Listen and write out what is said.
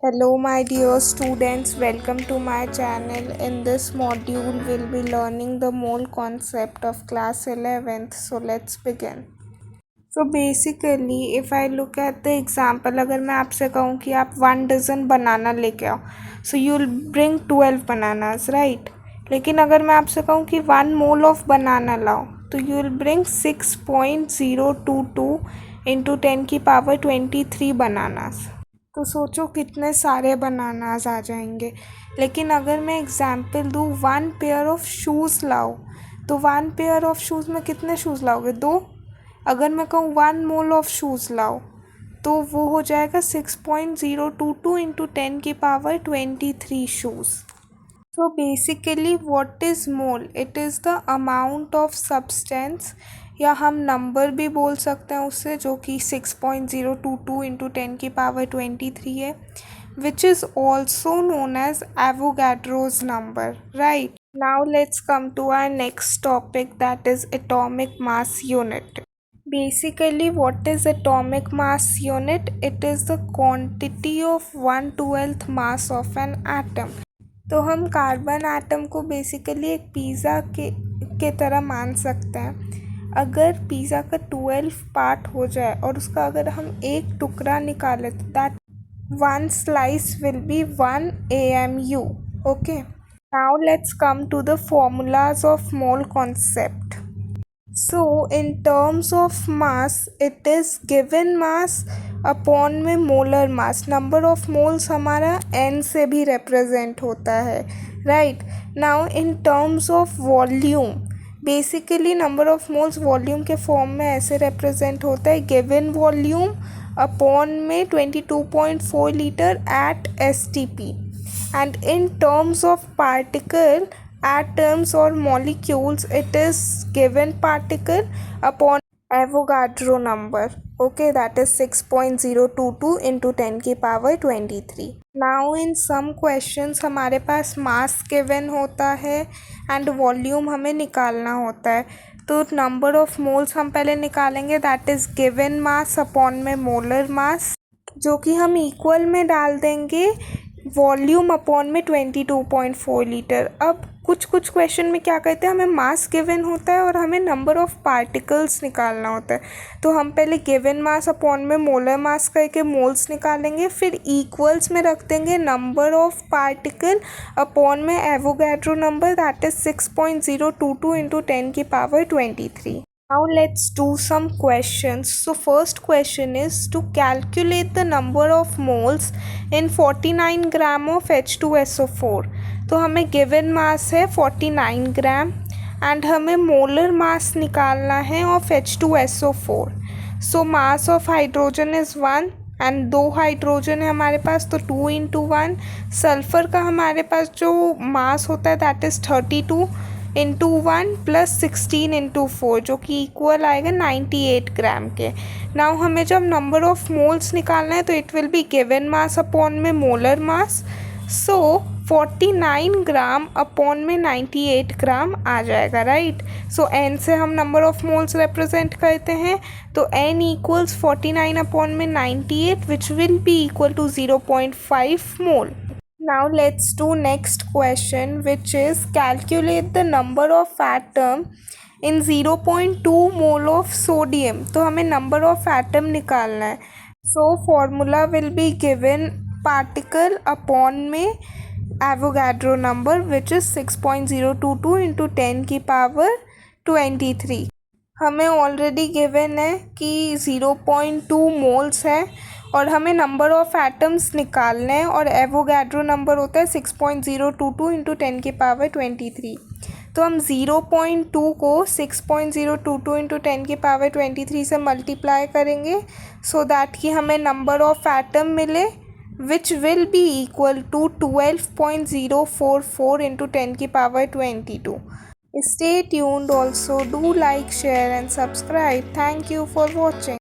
Hello, my dear students. Welcome to my channel. In this module, we'll be learning the mole concept of class 11th. So, let's begin. So, basically, if I look at the example, अगर मैं आपसे कहूँ कि आप 1 dozen बनाना लेके आओ, so you'll bring 12 bananas, right? लेकिन अगर मैं आपसे कहूँ कि 1 mole of banana लाओ, तो you'll bring 6.022 into 10 की पावर 23 bananas. तो सोचो कितने सारे बनानास आ जाएंगे। लेकिन अगर मैं एग्जाम्पल दूँ 1 पेयर ऑफ शूज़ लाओ, तो 1 पेयर ऑफ शूज़ में कितने शूज़ लाओगे? 2। अगर मैं कहूँ 1 मोल ऑफ शूज़ लाओ, तो वो हो जाएगा 6.022 इंटू 10 की power 23 shoes. So basically what is mole? It is the amount of substance, या हम नंबर भी बोल सकते हैं उससे, जो कि 6.022 इंटू 10 की पावर 23 है, which is also known as Avogadro's number, right? Now let's come to our next topic, that is atomic mass unit. Basically what is atomic mass unit? It is the quantity of 1/12 mass of an atom. तो हम carbon atom को basically एक pizza के तरह मान सकते हैं। अगर पिज़्ज़ा का 12 पार्ट हो जाए और उसका अगर हम एक टुकड़ा निकालें, तो that 1 slice will be 1 AMU. Okay, now let's come to the formulas of mole concept. So in terms of mass, it is given mass upon में molar mass. Number of moles हमारा n से भी represent होता है, right. Now in terms of volume, basically number of moles volume के form में ऐसे represent होता है, गिवन वॉल्यूम अपॉन में 22.4 litre at STP. And in terms of particle, atoms or molecules, it is given particle upon Avogadro number. Okay, that is 6.022 into 10 की power 23. Now in some questions हमारे पास mass given होता है and volume हमें निकालना होता है. तो number of moles हम पहले निकालेंगे, that is given mass upon में मोलर मास, जो कि हम इक्वल में डाल देंगे वॉल्यूम अपॉन में 22.4 लीटर. अब कुछ क्वेश्चन में क्या कहते हैं, हमें मास गिवन होता है और हमें नंबर ऑफ पार्टिकल्स निकालना होता है. तो हम पहले गिवन मास अपॉन में मोलर मास करके मोल्स निकालेंगे, फिर इक्वल्स में रख देंगे नंबर ऑफ पार्टिकल अपॉन में Avogadro number, that is 6.022 into 10 की power 23. Now let's do some questions. So first question is to calculate the number of moles in 49 gram of H2SO4. तो हमें given mass है 49 gram and हमें molar mass निकालना है of H2SO4. So mass of hydrogen is 1 and 2 hydrogen है हमारे पास, तो 2 into 1. Sulphur का हमारे पास जो मास होता है that is 32 into 1 plus 16 into 4, जो कि इक्वल आएगा 98 ग्राम के. नाउ हमें जब नंबर ऑफ मोल्स निकालना है, तो it will be given mass upon में मोलर मास. सो 49 ग्राम अपॉन में 98 ग्राम आ जाएगा, राइट. सो n से हम नंबर ऑफ मोल्स रिप्रेजेंट करते हैं, तो n इक्वल्स 49 अपॉन में 98, which will be equal to 0.5 mole. Now let's do next question, which is calculate the number of atom in 0.2 mole of sodium. तो हमें number of atom निकालना है. So formula will be given particle upon में Avogadro number, which is 6.022 into 10 की power 23. हमें already given है कि 0.2 moles है और हमें नंबर ऑफ़ एटम्स निकालने हैं, और एवोगैड्रो नंबर होता है 6.022 इंटू 10 की पावर 23. तो हम 0.2 को 6.022 इंटू 10 की पावर 23 से मल्टीप्लाई करेंगे, सो दैट कि हमें नंबर ऑफ़ एटम मिले, which will be equal to 12.044 into 10 की power 22. Stay tuned. Also do like, share and subscribe. Thank you for watching.